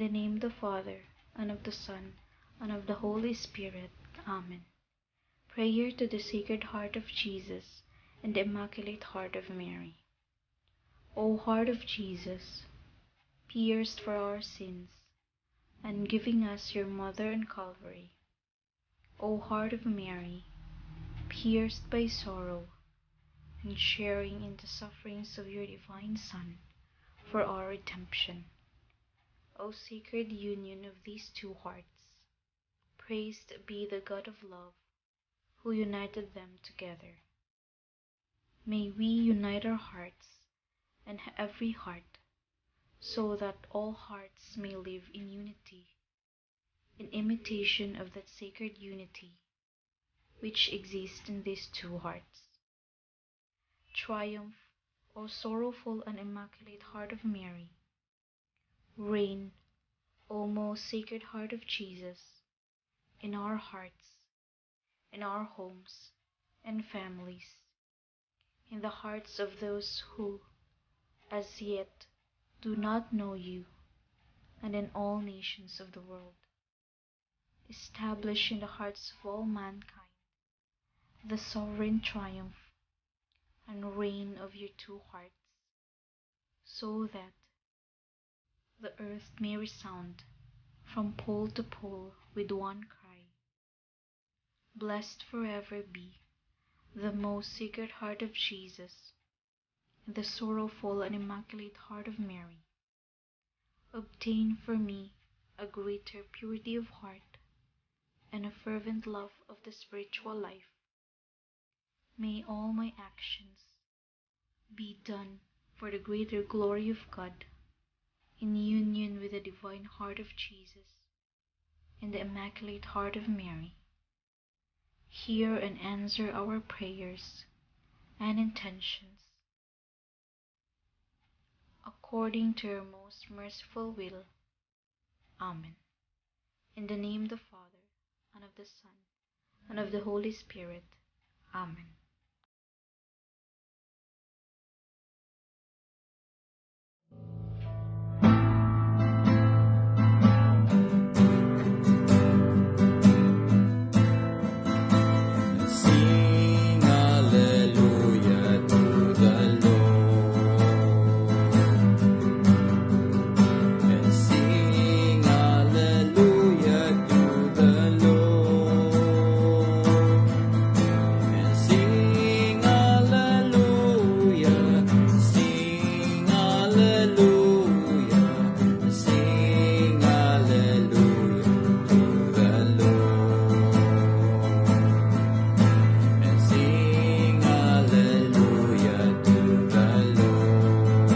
the name of the Father, and of the Son, and of the Holy Spirit. Amen. Prayer to the Sacred Heart of Jesus and the Immaculate Heart of Mary. O Heart of Jesus, pierced for our sins, and giving us your Mother in Calvary. O Heart of Mary, pierced by sorrow, and sharing in the sufferings of your divine Son for our redemption. O sacred union of these two hearts, praised be the God of love, who united them together. May we unite our hearts and every heart, so that all hearts may live in unity, in imitation of that sacred unity which exists in these two hearts. Triumph, O sorrowful and immaculate Heart of Mary. Reign, O most Sacred Heart of Jesus, in our hearts, in our homes and families, in the hearts of those who, as yet, do not know you, and in all nations of the world. Establish in the hearts of all mankind the sovereign triumph and reign of your two hearts, so that the earth may resound from pole to pole with one cry. Blessed forever be the most Sacred Heart of Jesus, and the sorrowful and immaculate Heart of Mary. Obtain for me a greater purity of heart and a fervent love of the spiritual life. May all my actions be done for the greater glory of God, in union with the divine Heart of Jesus and the Immaculate Heart of Mary. Hear and answer our prayers and intentions, according to your most merciful will. Amen. In the name of the Father, and of the Son, and of the Holy Spirit. Amen. Sing hallelujah to the Lord, and sing hallelujah to the Lord, and sing hallelujah, sing hallelujah, sing hallelujah to the Lord. And sing hallelujah to the Lord.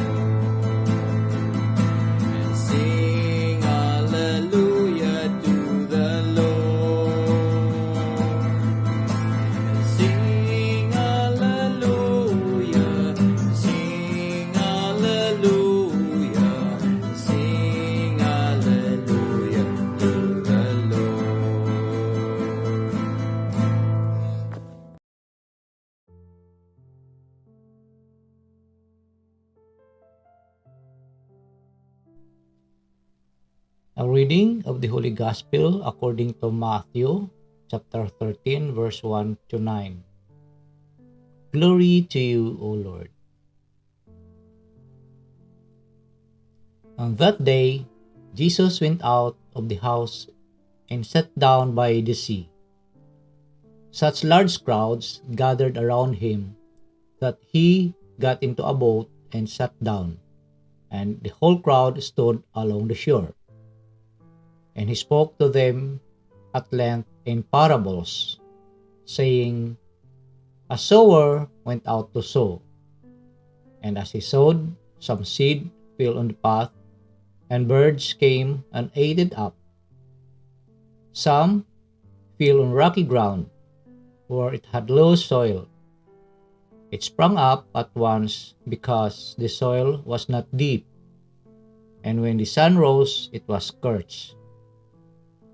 And sing hallelujah to the Lord. And sing hallelujah, sing hallelujah, sing hallelujah to the Lord. A reading of the Holy Gospel according to Matthew, chapter 13, verse 1 to 9. Glory to you, O Lord. On that day, Jesus went out of the house and sat down by the sea. Such large crowds gathered around him that he got into a boat and sat down, and the whole crowd stood along the shore. And he spoke to them at length in parables, saying, A sower went out to sow, and as he sowed, some seed fell on the path, and birds came and ate it up. Some fell on rocky ground, where it had loose soil. It sprang up at once because the soil was not deep, and when the sun rose, it was scorched,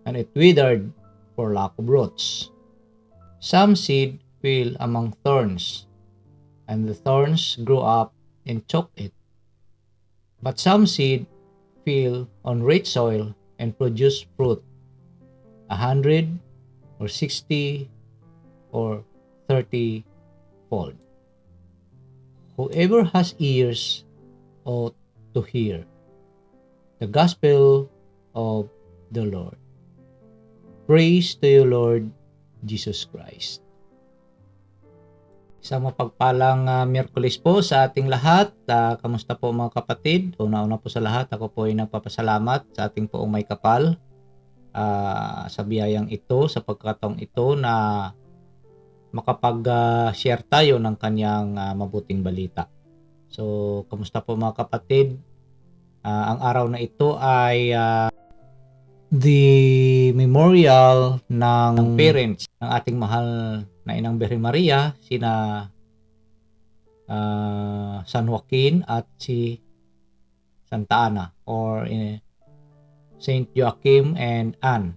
and it withered for lack of roots. Some seed fell among thorns, and the thorns grew up and choked it. But some seed fell on rich soil and produced fruit, 100 or 60 or 30-fold. Whoever has ears ought to hear the gospel of the Lord. Praise to you, Lord Jesus Christ. Isang mapagpalang Miyerkules po sa ating lahat. Kamusta po mga kapatid? Una-una po sa lahat, ako po ay nagpapasalamat sa ating poong may kapal sa biyayang ito, sa pagkakataong ito na makapag-share tayo ng kanyang mabuting balita. So, kamusta po mga kapatid? Ang araw na ito ay the memorial ng parents ng ating mahal na Inang Birhen Maria, sina San Joaquin at si Santa Ana, or Saint Joachim and Anne.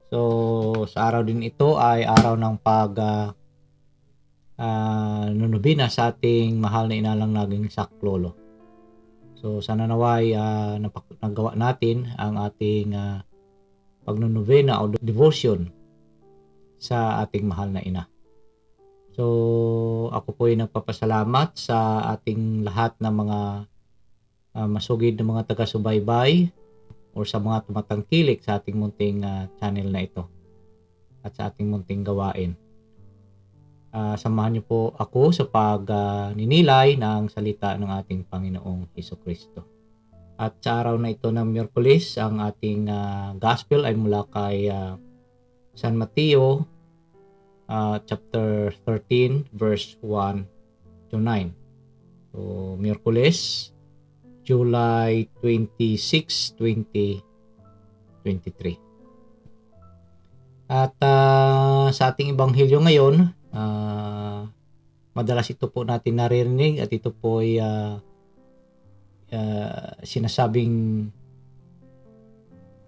So, sa araw din ito ay araw ng nunubina sa ating mahal na inalang naging saklolo. So, sana naway nagawa natin ang ating pagnunubina o devotion sa ating mahal na ina. So, ako po ay nagpapasalamat sa ating lahat ng mga masugid na mga taga-subaybay or sa mga tumatangkilik sa ating munting channel na ito at sa ating munting gawain. Samahan niyo po ako sa pagninilay ng salita ng ating Panginoong Hesukristo. At sa araw na ito ng Miyerkules, ang ating gospel ay mula kay San Mateo chapter 13 verse 1 to 9. So, Miyerkules, July 26, 2023. At sa ating ebanghelyo ngayon, madalas ito po natin naririnig at ito po ay sinasabing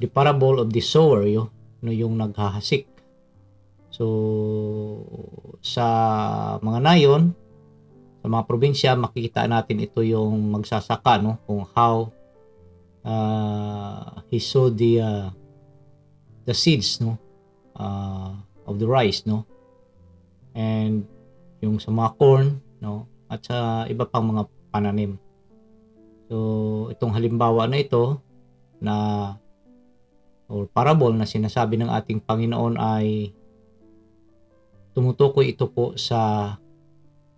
the parable of the sower, yung naghahasik. So, sa mga nayon, sa mga probinsya, makikita natin ito yung magsasaka, kung how he sowed the seeds, of the rice, and yung sa mga corn, at sa iba pang mga pananim. So, itong halimbawa na ito or parable na sinasabi ng ating Panginoon ay tumutukoy ito po sa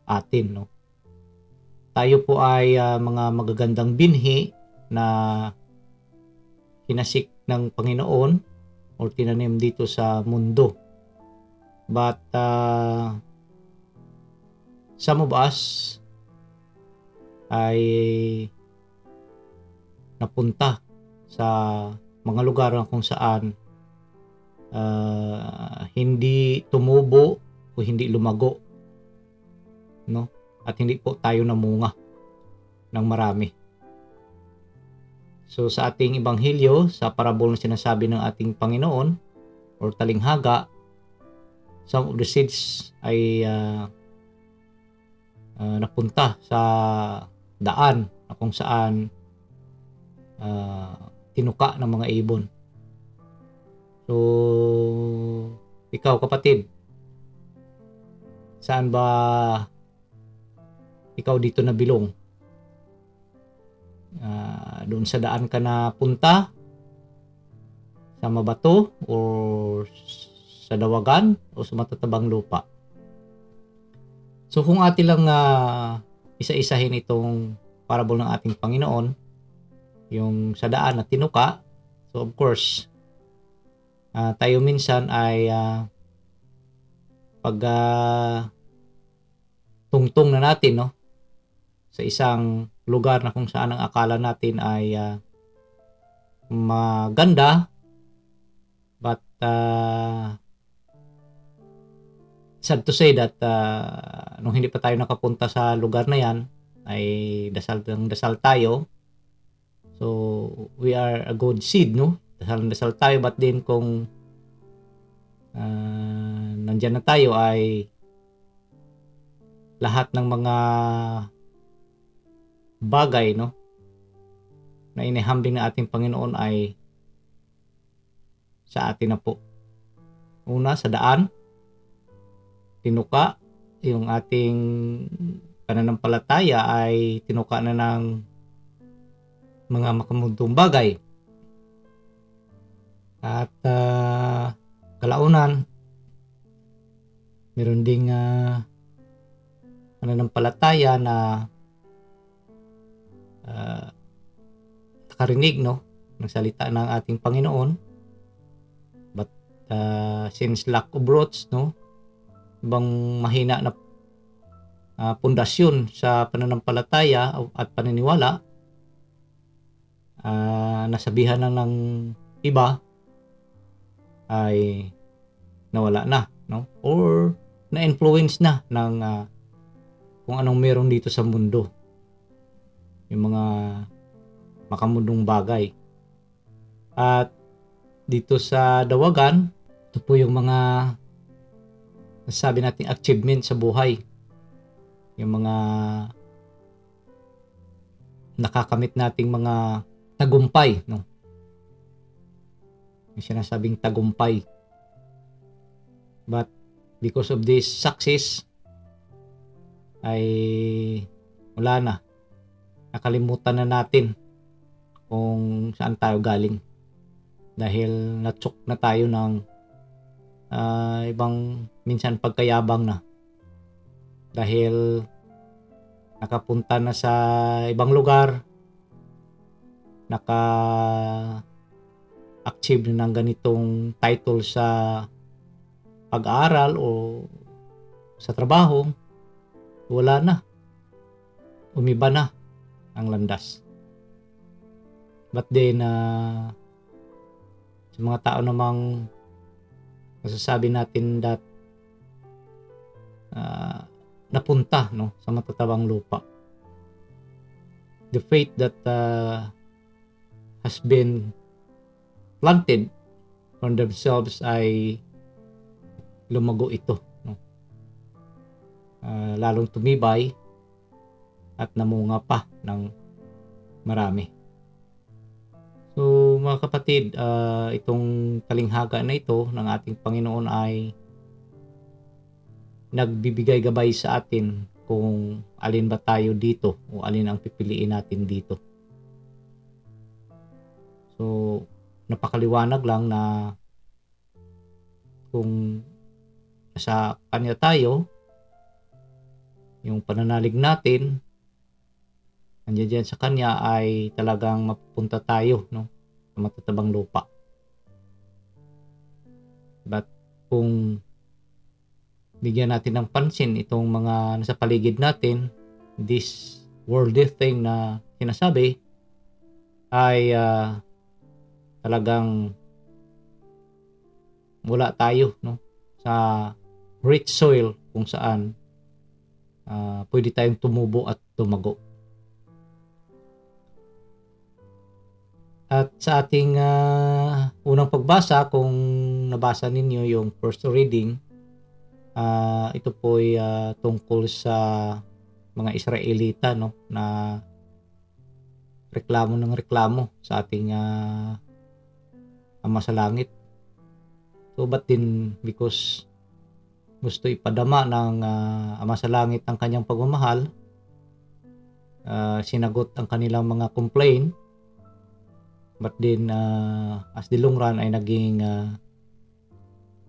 atin, Tayo po ay mga magagandang binhi na kinasik ng Panginoon or tinanim dito sa mundo. But some of us ay napunta sa mga lugar kung saan hindi tumubo o hindi lumago, at hindi po tayo namunga ng marami. So, sa ating ebanghelyo, sa parabol na sinasabi ng ating Panginoon or talinghaga, some of the seeds ay napunta sa daan na kung saan tinuka ng mga ibon. So, ikaw kapatid, saan ba ikaw dito nabilong? Doon sa daan ka na punta, sa mabato o sa dawagan o sa matatabang lupa. So, kung atin lang isa-isahin itong parable ng ating Panginoon, yung sa daan na tinuka, so of course, tayo minsan ay pag tungtong na natin, sa isang lugar na kung saan ang akala natin ay maganda, but sad to say that nung hindi pa tayo nakapunta sa lugar na yan, ay dasal tayo. So, we are a good seed, Dasal tayo, but then kung nandyan na tayo ay lahat ng mga bagay, na inihambing ng ating Panginoon ay sa atin na po. Una, sa daan, tinuka yung ating pananampalataya ay tinuka na ng mga makamundong bagay. At kalaunan, meron ding pananampalataya na nakarinig ng salita ng ating Panginoon, but since lack of roots, ibang mahina na pundasyon sa pananampalataya at paniniwala, nasabihan na ng iba ay nawala na, or na-influence na ng kung anong meron dito sa mundo, yung mga makamundong bagay. At dito sa Dawagan, ito po yung mga nasabi nating achievement sa buhay, yung mga nakakamit nating mga tagumpay, yung sinasabing tagumpay. But because of this success ay wala na, nakalimutan na natin kung saan tayo galing, dahil natsok na tayo ng ibang minsan pagkayabang na, dahil nakapunta na sa ibang lugar, naka-achieve na ng ganitong title sa pag-aaral o sa trabaho, wala na, umiba na ang landas. But then sa mga tao namang masasabi natin that napunta sa matatabang lupa, the faith that has been planted from themselves ay lumago ito, lalong tumibay at namunga pa ng marami. So mga kapatid, itong talinghaga na ito ng ating Panginoon ay nagbibigay gabay sa atin kung alin ba tayo dito o alin ang pipiliin natin dito. So napakaliwanag lang na kung sa Kanya tayo, yung pananalig natin nandiyan dyan sa Kanya, ay talagang mapupunta tayo sa matatabang lupa. But kung bigyan natin ng pansin itong mga nasa paligid natin, this worldly thing na sinasabi, ay talagang wala tayo sa rich soil kung saan pwede tayong tumubo at tumago. At sa ating unang pagbasa, kung nabasa ninyo yung first reading, ito po ay tungkol sa mga Israelita na reklamo sa ating Ama sa Langit. So but din because gusto ipadama ng Ama sa Langit ang kanyang pagmamahal, sinagot ang kanilang mga complaint. But then as the long run ay naging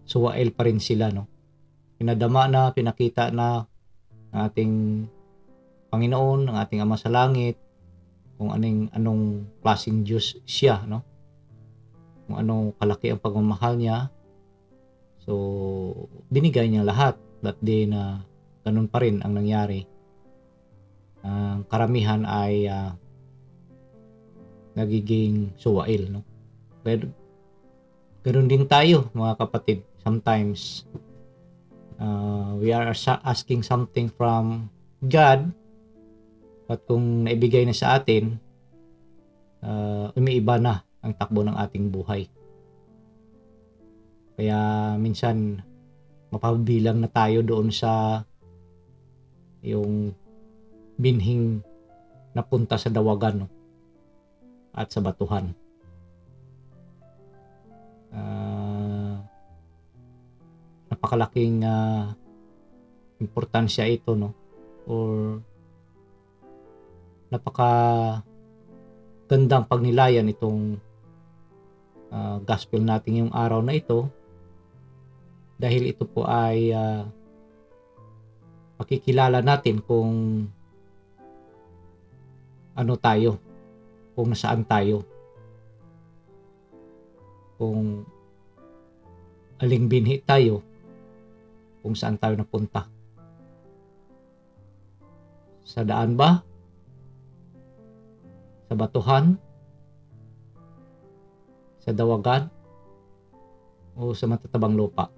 suwail pa rin sila, pinadama na, pinakita na ng ating Panginoon, ng ating Ama sa Langit, kung anong klaseng Diyos siya, kung anong kalaki ang pagmamahal niya. So binigay niya lahat, but then ganun pa rin ang nangyari. Karamihan ay nagiging suwail, Pero ganoon din tayo mga kapatid. Sometimes we are asking something from God, but kung naibigay na sa atin, umiiba na ang takbo ng ating buhay. Kaya minsan mapabilang na tayo doon sa yung binhing napunta sa dawagan, at sa batuhan. Napakalaking importansya ito, no? Or napaka gandang pagnilayan itong gospel natin yung araw na ito, dahil ito po ay pakikilala natin kung ano tayo, kung nasaan tayo, kung aling binhi tayo, kung saan tayo napunta. Sa daan ba? Sa batuhan? Sa dawagan? O sa matatabang lupa?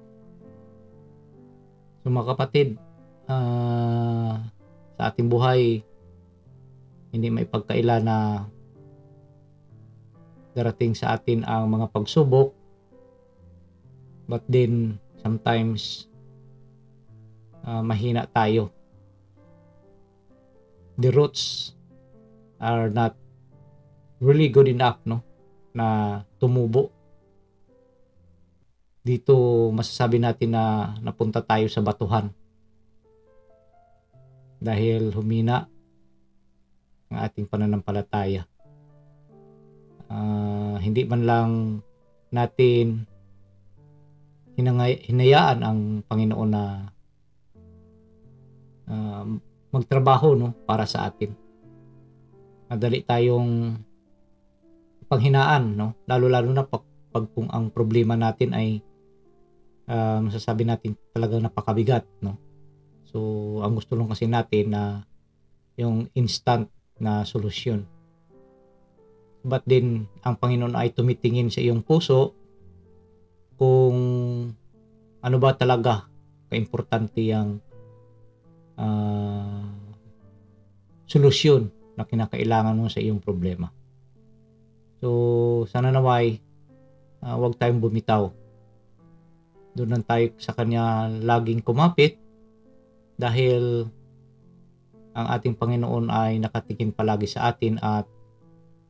So mga kapatid, sa ating buhay, hindi may pagkaila na darating sa atin ang mga pagsubok, but then sometimes mahina tayo. The roots are not really good enough, no, na tumubo. Dito masasabi natin na napunta tayo sa batuhan dahil humina ang ating pananampalataya. Hindi man lang natin hinayaan ang Panginoon na magtrabaho, no, para sa atin. Madali tayong panghinaan, no, lalo na pag kung ang problema natin ay masasabi natin talagang napakabigat, no. So ang gusto lang kasi natin na yung instant na solusyon. But then ang Panginoon ay tumitingin sa iyong puso kung ano ba talaga kaimportante ang solusyon na kinakailangan mo sa iyong problema. So sana naway huwag tayong bumitaw. Doon lang tayo sa Kanya laging kumapit, dahil ang ating Panginoon ay nakatingin palagi sa atin at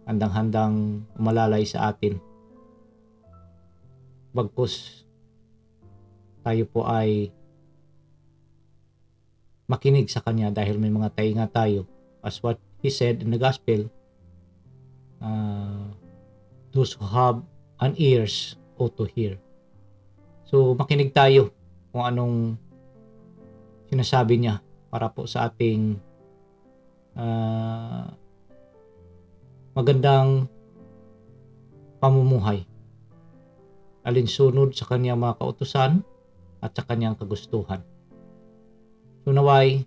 handang-handang umalalay sa atin. Bagkus tayo po ay makinig sa Kanya, dahil may mga tainga tayo. As what He said in the Gospel, those who have an ears ought to hear. So makinig tayo kung anong sinasabi niya para po sa ating magandang pamumuhay, alinsunod sa kanyang mga kautusan at sa kanyang kagustuhan. So naway,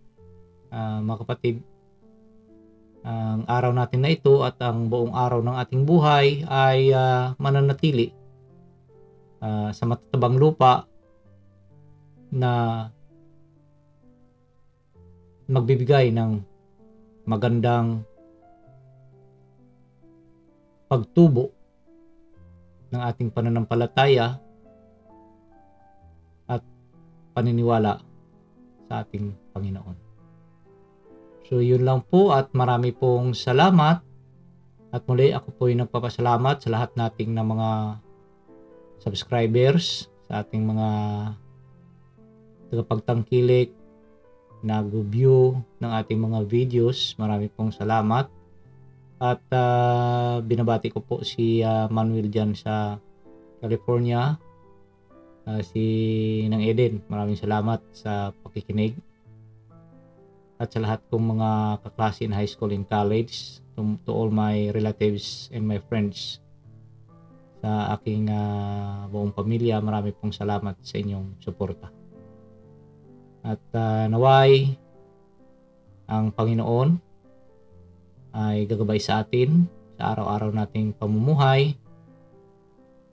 mga kapatid, ang araw natin na ito at ang buong araw ng ating buhay ay mananatili sa matatabang lupa na magbibigay ng magandang pagtubo ng ating pananampalataya at paniniwala sa ating Panginoon. So yun lang po, at marami pong salamat, at muli ako po ay nagpapasalamat sa lahat nating na mga subscribers, sa ating mga tagapagtangkilik, nag-view ng ating mga videos. Marami pong salamat. At binabati ko po si Manuel dyan sa California, si Nang Eden. Maraming salamat sa pakikinig. At sa lahat kong mga kaklase in high school and college, to all my relatives and my friends, sa aking buong pamilya, marami pong salamat sa inyong suporta. At naway ang Panginoon ay gagabay sa atin sa araw-araw nating pamumuhay,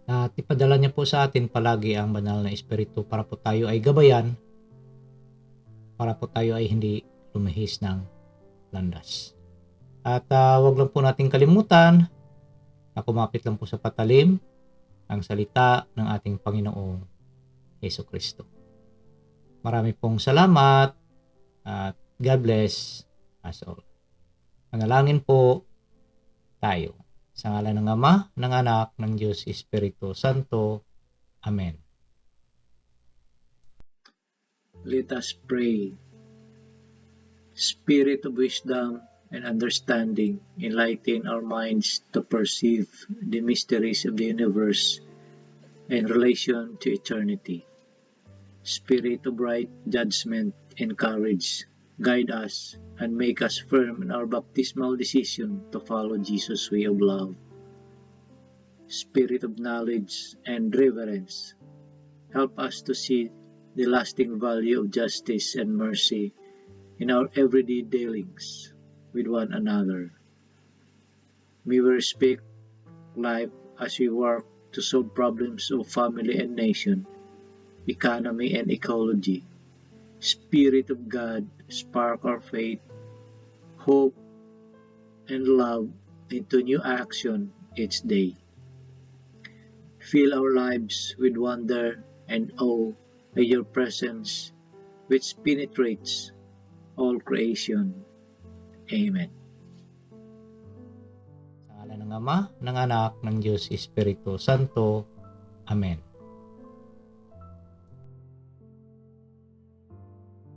at ipadala niya po sa atin palagi ang banal na Espiritu para po tayo ay gabayan, para po tayo ay hindi lumihis ng landas. At wag lang po nating kalimutan na kumapit lang po sa patalim ang salita ng ating Panginoong Jesucristo. Marami pong salamat at God bless us all. Manalangin po tayo. Sa ngalan ng Ama, ng Anak, ng Diyos Espiritu Santo. Amen. Let us pray. Spirit of wisdom and understanding, enlighten our minds to perceive the mysteries of the universe in relation to eternity. Spirit of right judgment and courage, guide us and make us firm in our baptismal decision to follow Jesus' way of love. Spirit of knowledge and reverence, help us to see the lasting value of justice and mercy in our everyday dealings with one another. May we respect life as we work to solve problems of family and nation, economy and ecology. Spirit of God, spark our faith, hope, and love into new action each day. Fill our lives with wonder and awe by your presence, which penetrates all creation. Amen. Sa ngalan ng Ama, ng Anak, ng Diyos Espiritu Santo. Amen.